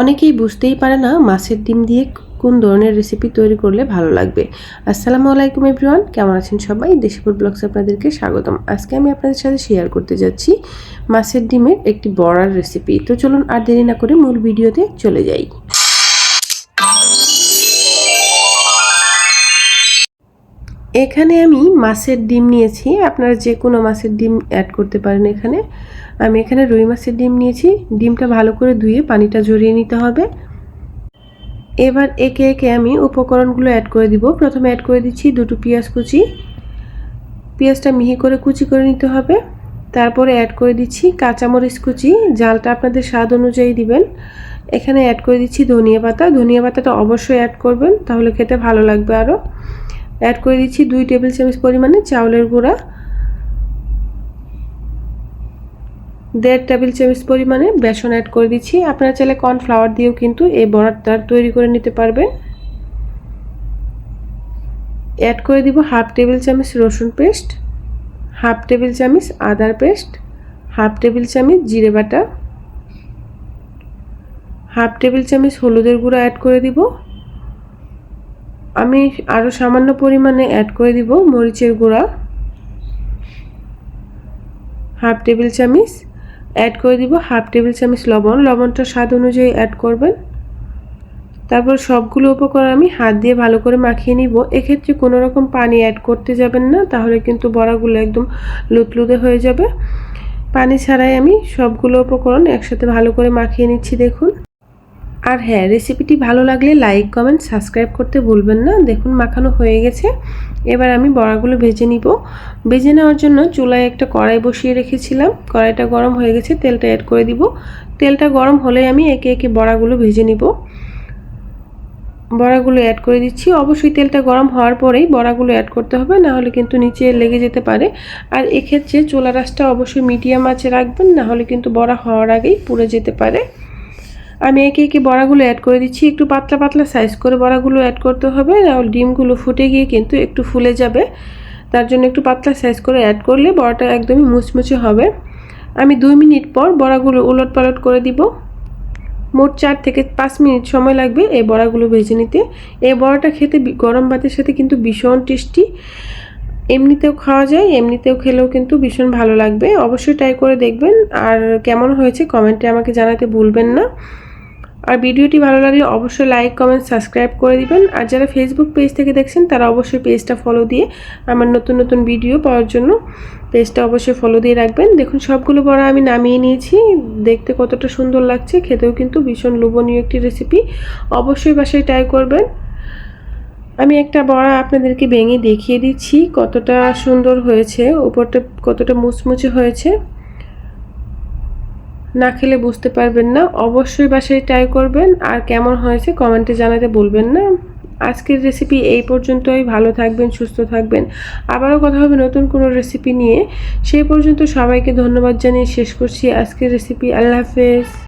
অনেকেই বুঝতেই পারে না মাছের ডিম দিয়ে কোন ধরনের রেসিপি তৈরি করলে ভালো লাগবে। আসসালামু আলাইকুম এভরিওয়ান, কেমন আছেন সবাই? দেশিপুর ব্লগস আপনাদেরকে স্বাগতম। আজকে আমি আপনাদের সাথে শেয়ার করতে যাচ্ছি মাছের ডিমের একটি বড়ার রেসিপি। তো চলুন আর দেরি না করে মূল ভিডিওতে চলে যাই। এখানে আমি মাছের ডিম নিয়েছি, আপনারা যে কোনো মাছের ডিম অ্যাড করতে পারেন। আমি এখানে রুই মাছের ডিম নিয়েছি। ডিমটা ভালো করে ধুয়ে পানিটা ঝরিয়ে নিতে হবে। এবার একে একে আমি উপকরণগুলো অ্যাড করে দিব। প্রথমে অ্যাড করে দিচ্ছি দুটো পেঁয়াজ কুচি। পেঁয়াজটা মিহি করে কুচি করে নিতে হবে। তারপরে অ্যাড করে দিচ্ছি কাঁচামরিচ কুচি, জালটা আপনাদের স্বাদ অনুযায়ী দিবেন। এখানে অ্যাড করে দিচ্ছি ধনিয়া পাতা। ধনিয়া পাতাটা অবশ্যই অ্যাড করবেন, তাহলে খেতে ভালো লাগবে আরও। অ্যাড করে দিচ্ছি 2 টেবিল চামচ পরিমাণে চাউলের গুঁড়া, 1.5 টেবিল চামচ পরিমাণে বেসন অ্যাড করে দিচ্ছি। আপনারা চাইলে কর্নফ্লাওয়ার দিয়েও কিন্তু এই বড়াটা তৈরি করে নিতে পারবেন। অ্যাড করে দিব 1/2 টেবিল চামচ রসুন পেস্ট, 1/2 টেবিল চামচ আদার পেস্ট, 1/2 টেবিল চামচ জিরে বাটা, 1/2 টেবিল চামচ হলুদের গুঁড়া অ্যাড করে দিব। আমি আরও সামান্য পরিমাণে অ্যাড করে দিব মরিচের গুঁড়া, 1/2 টেবিল চামচ। অ্যাড করে দিব 1/2 টেবিল চামচ লবণ। লবণটা স্বাদ অনুযায়ী অ্যাড করবেন। তারপর সবগুলো উপকরণ আমি হাত দিয়ে ভালো করে মাখিয়ে নিব। এক্ষেত্রে কোনো রকম পানি অ্যাড করতে যাবেন না, তাহলে কিন্তু বড়াগুলো একদম লুতলুতে হয়ে যাবে। পানি ছাড়াই আমি সবগুলো উপকরণ একসাথে ভালো করে মাখিয়ে নিচ্ছি, দেখুন। আর হ্যাঁ, রেসিপিটি ভালো লাগলে লাইক, কমেন্ট, সাবস্ক্রাইব করতে ভুলবেন না। দেখুন মাখানো হয়ে গেছে। এবার আমি বড়াগুলো ভেজে নিব। ভেজে নেওয়ার জন্য চুলায় একটা কড়াই বসিয়ে রেখেছিলাম। কড়াইটা গরম হয়ে গেছে, তেলটা অ্যাড করে দিব। তেলটা গরম হলে আমি একে একে বড়াগুলো ভেজে নিব। বড়াগুলো অ্যাড করে দিচ্ছি। অবশ্যই তেলটা গরম হওয়ার পরেই বড়াগুলো অ্যাড করতে হবে, না হলে কিন্তু নিচে লেগে যেতে পারে। আর এক্ষেত্রে চুলার আঁচটা অবশ্যই মিডিয়াম আঁচে রাখবেন, না হলে কিন্তু বড়া হওয়ার আগেই পুড়ে যেতে পারে। আমি একে একে বড়াগুলো অ্যাড করে দিচ্ছি। একটু পাতলা পাতলা সাইজ করে বড়াগুলো অ্যাড করতে হবে, নাহলে ডিমগুলো ফুটে গিয়ে কিন্তু একটু ফুলে যাবে। তার জন্য একটু পাতলা সাইজ করে অ্যাড করলে বড়াটা একদমই মুচমুচে হবে। আমি 2 মিনিট পর বড়াগুলো উলট পালট করে দিব। মোট 4 থেকে 5 মিনিট সময় লাগবে এই বড়াগুলো ভেজে নিতে। এই বড়াটা খেতে গরম ভাতের সাথে কিন্তু ভীষণ টেস্টি। এমনিতেও খাওয়া যায়, এমনিতেও খেলেও কিন্তু ভীষণ ভালো লাগবে। অবশ্যই ট্রাই করে দেখবেন। আর কেমন হয়েছে কমেন্টে আমাকে জানাতে ভুলবেন না। আর ভিডিওটি ভালো লাগলে অবশ্যই লাইক, কমেন্ট, সাবস্ক্রাইব করে দিবেন। আর যারা ফেসবুক পেজ থেকে দেখছেন তারা অবশ্যই পেজটা ফলো দিয়ে আমার নতুন নতুন ভিডিও পাওয়ার জন্য পেজটা অবশ্যই ফলো দিয়ে রাখবেন। দেখুন সবগুলো বড়া আমি নামিয়ে নিয়েছি। দেখতে কতটা সুন্দর লাগছে, খেতেও কিন্তু ভীষণ লোভনীয় একটি রেসিপি। অবশ্যই বাসায় ট্রাই করবেন। আমি একটা বড়া আপনাদেরকে ভেঙে দেখিয়ে দিচ্ছি কতটা সুন্দর হয়েছে, উপরটা কতটা মুচমুচে হয়েছে। না খেলে বুঝতে পারবেন না। অবশ্যই বাসায় ট্রাই করবেন। আর কেমন হয়েছে কমেন্টে জানাতে ভুলবেন না। আজকের রেসিপি এই পর্যন্তই। ভালো থাকবেন, সুস্থ থাকবেন। আবারও কথা হবে নতুন কোনো রেসিপি নিয়ে। সেই পর্যন্ত সবাইকে ধন্যবাদ জানিয়ে শেষ করছি আজকের রেসিপি। আল্লাহ হাফেজ।